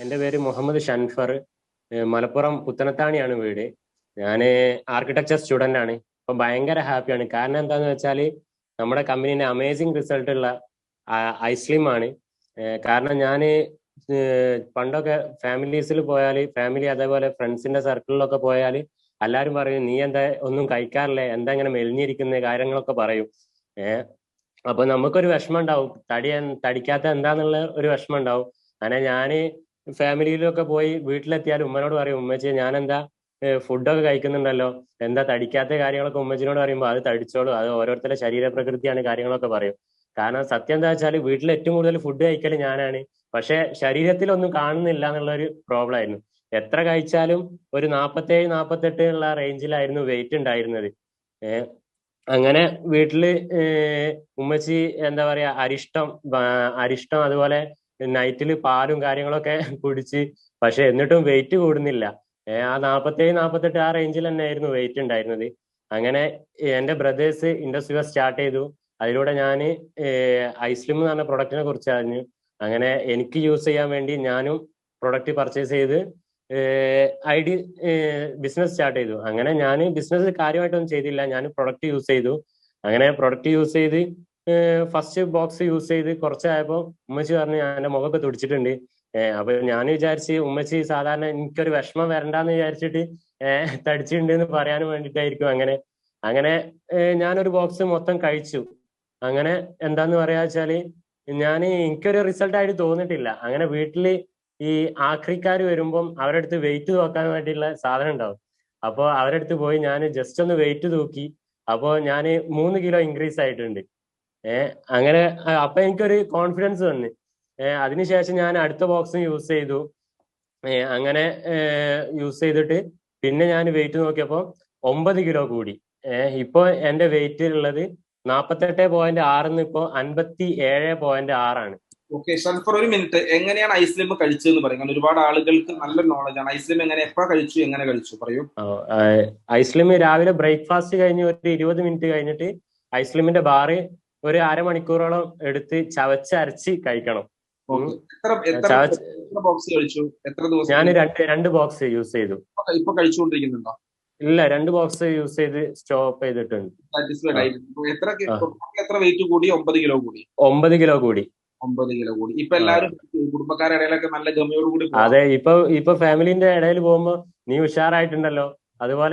എൻ്റെ പേര് മുഹമ്മദ് ഷൻഫർ. മലപ്പുറം പുത്തനത്താണിയാണ് വീട്. ഞാൻ ആർക്കിടെക്ചർ സ്റ്റുഡൻ്റ് ആണ്. ഇപ്പൊ ഭയങ്കര ഹാപ്പിയാണ്. കാരണം എന്താന്ന് വെച്ചാൽ നമ്മുടെ കമ്പനീൻ്റെ അമേസിങ് റിസൾട്ട് ഉള്ള ഐസ്ലിം ആണ്. കാരണം ഞാൻ പണ്ടൊക്കെ ഫാമിലീസിൽ പോയാൽ, ഫാമിലി അതേപോലെ ഫ്രണ്ട്സിന്റെ സർക്കിളിലൊക്കെ പോയാൽ എല്ലാവരും പറയും നീ എന്താ ഒന്നും കഴിക്കാറില്ലേ, എന്താ ഇങ്ങനെ മെലിഞ്ഞിരിക്കുന്ന കാര്യങ്ങളൊക്കെ പറയും. ഏഹ് അപ്പൊ നമുക്കൊരു വിഷമം ഉണ്ടാവും, തടിക്കാത്ത എന്താന്നുള്ള ഒരു വിഷമം ഉണ്ടാവും. അങ്ങനെ ഞാന് ഫാമിലിയിലൊക്കെ പോയി വീട്ടിലെത്തിയാൽ ഉമ്മനോട് പറയും, ഉമ്മച്ചി ഞാൻ എന്താ ഫുഡൊക്കെ കഴിക്കുന്നുണ്ടല്ലോ, എന്താ തടിക്കാത്ത കാര്യങ്ങളൊക്കെ ഉമ്മച്ചിനോട് പറയുമ്പോൾ അത് തടിച്ചോളൂ, അത് ഓരോരുത്തരുടെ ശരീരപ്രകൃതിയാണ് കാര്യങ്ങളൊക്കെ പറയും. കാരണം സത്യം എന്താ വെച്ചാൽ വീട്ടിൽ ഏറ്റവും കൂടുതൽ ഫുഡ് കഴിക്കൽ ഞാനാണ്. പക്ഷെ ശരീരത്തിലൊന്നും കാണുന്നില്ല എന്നുള്ള ഒരു പ്രോബ്ലം ആയിരുന്നു. എത്ര കഴിച്ചാലും ഒരു 47 48 ഉള്ള റേഞ്ചിലായിരുന്നു വെയിറ്റ് ഉണ്ടായിരുന്നത്. ഏഹ് അങ്ങനെ വീട്ടില് ഉമ്മച്ചി എന്താ പറയാ അരിഷ്ടം അതുപോലെ നൈറ്റില് പാലും കാര്യങ്ങളൊക്കെ കുടിച്ച്, പക്ഷെ എന്നിട്ടും വെയിറ്റ് കൂടുന്നില്ല. ആ 47 48 ആ റേഞ്ചിൽ തന്നെ ആയിരുന്നു വെയിറ്റ് ഉണ്ടായിരുന്നത്. അങ്ങനെ എന്റെ ബ്രദേഴ്സ് ഇൻഡസ്ട്രികൾ സ്റ്റാർട്ട് ചെയ്തു. അതിലൂടെ ഞാൻ ഐസ്ലിം എന്ന് പറഞ്ഞ പ്രൊഡക്റ്റിനെ കുറിച്ച് അറിഞ്ഞു. അങ്ങനെ എനിക്ക് യൂസ് ചെയ്യാൻ വേണ്ടി ഞാനും പ്രൊഡക്റ്റ് പർച്ചേസ് ചെയ്ത് ഐ ഡി ബിസിനസ് സ്റ്റാർട്ട് ചെയ്തു. അങ്ങനെ ഞാൻ ബിസിനസ് കാര്യമായിട്ടൊന്നും ചെയ്തില്ല, ഞാൻ പ്രൊഡക്റ്റ് യൂസ് ചെയ്തു. അങ്ങനെ പ്രൊഡക്റ്റ് യൂസ് ചെയ്ത് ഫസ്റ്റ് ബോക്സ് യൂസ് ചെയ്ത് കുറച്ചായപ്പോൾ ഉമ്മച്ചി പറഞ്ഞു എന്റെ മുഖമൊക്കെ തുടിച്ചിട്ടുണ്ട്. അപ്പൊ ഞാൻ വിചാരിച്ച് ഉമ്മച്ചി സാധാരണ എനിക്കൊരു വിഷമം വരണ്ടാന്ന് വിചാരിച്ചിട്ട് തടിച്ചിട്ടുണ്ട് എന്ന് പറയാൻ വേണ്ടിയിട്ടായിരിക്കും. അങ്ങനെ അങ്ങനെ ഞാനൊരു ബോക്സ് മൊത്തം കഴിച്ചു. അങ്ങനെ എന്താന്ന് പറയാ വെച്ചാല് എനിക്കൊരു റിസൾട്ട് ആയിട്ട് തോന്നിയിട്ടില്ല. അങ്ങനെ വീട്ടില് ഈ ആക്രിക്കാർ വരുമ്പം അവരുടെ അടുത്ത് വെയിറ്റ് നോക്കാൻ വേണ്ടിയിട്ടുള്ള സാധനം ഉണ്ടാവും. അപ്പോൾ അവരുടെ അടുത്ത് പോയി ഞാൻ ജസ്റ്റ് ഒന്ന് വെയിറ്റ് തൂക്കി. അപ്പോൾ ഞാൻ 3 കിലോ ഇൻക്രീസ് ആയിട്ടുണ്ട്. അങ്ങനെ അപ്പൊ എനിക്കൊരു കോൺഫിഡൻസ് വന്നു. അതിനുശേഷം ഞാൻ അടുത്ത ബോക്സും യൂസ് ചെയ്തു. അങ്ങനെ യൂസ് ചെയ്തിട്ട് പിന്നെ ഞാൻ വെയിറ്റ് നോക്കിയപ്പോൾ 9 കിലോ കൂടി. ഇപ്പൊ എന്റെ വെയിറ്റ് ഉള്ളത് 48.6 ഇപ്പോ 57.6 ഓക്കെ സൺഫർ, ഒരു മിനിറ്റ്. എങ്ങനെയാണ് ഐസ്ലിം കഴിച്ചതെന്ന് പറയും? കാരണം ഒരുപാട് ആളുകൾക്ക് നല്ല നോളജ് ആണ്. ഐസ്ലിം എങ്ങനെ, എപ്പോ കഴിച്ചു, എങ്ങനെ കഴിച്ചു, പറയൂ. ഐസ്ലിം രാവിലെ ബ്രേക്ക്ഫാസ്റ്റ് കഴിഞ്ഞ് ഒരു 20 മിനിറ്റ് കഴിഞ്ഞിട്ട് ഐസ്ലിമിന്റെ ബാറ് ഒരു അരമണിക്കൂറോളം എടുത്ത് ചവച്ചരച്ച് കഴിക്കണം. ഉം. ഓക്കെ, എത്ര എത്ര ചവച്ച് എത്ര ബോക്സ് കഴിച്ചു? എത്ര ഞാൻ ദിവസത്തിന്? രണ്ട് ബോക്സ് യൂസ് ചെയ്തു. ഇപ്പൊ കഴിച്ചുകൊണ്ടിരിക്കുന്നുണ്ടോ? ഇല്ല, രണ്ട് ബോക്സ് യൂസ് ചെയ്ത് സ്റ്റോപ്പ് ചെയ്തിട്ടുണ്ട്. സാറ്റിസ്ഫൈഡ് ആ ആയി? എത്ര ആ എത്ര വെയിറ്റ് കൂടി? 9 കിലോ കൂടി? 9 കിലോ കൂടി. 9 കിലോ കൂടി. ഇപ്പൊ ആ എല്ലാവരും കുടുംബക്കാരുടെ ഇടയിലൊക്കെ നല്ല ഗമയോട് കൂടി പോവാം. അതെ, ഇപ്പൊ ഫാമിലിന്റെ ഇടയിൽ പോകുമ്പോ നീ ഉഷാറായിട്ടുണ്ടല്ലോ, അതുപോലെ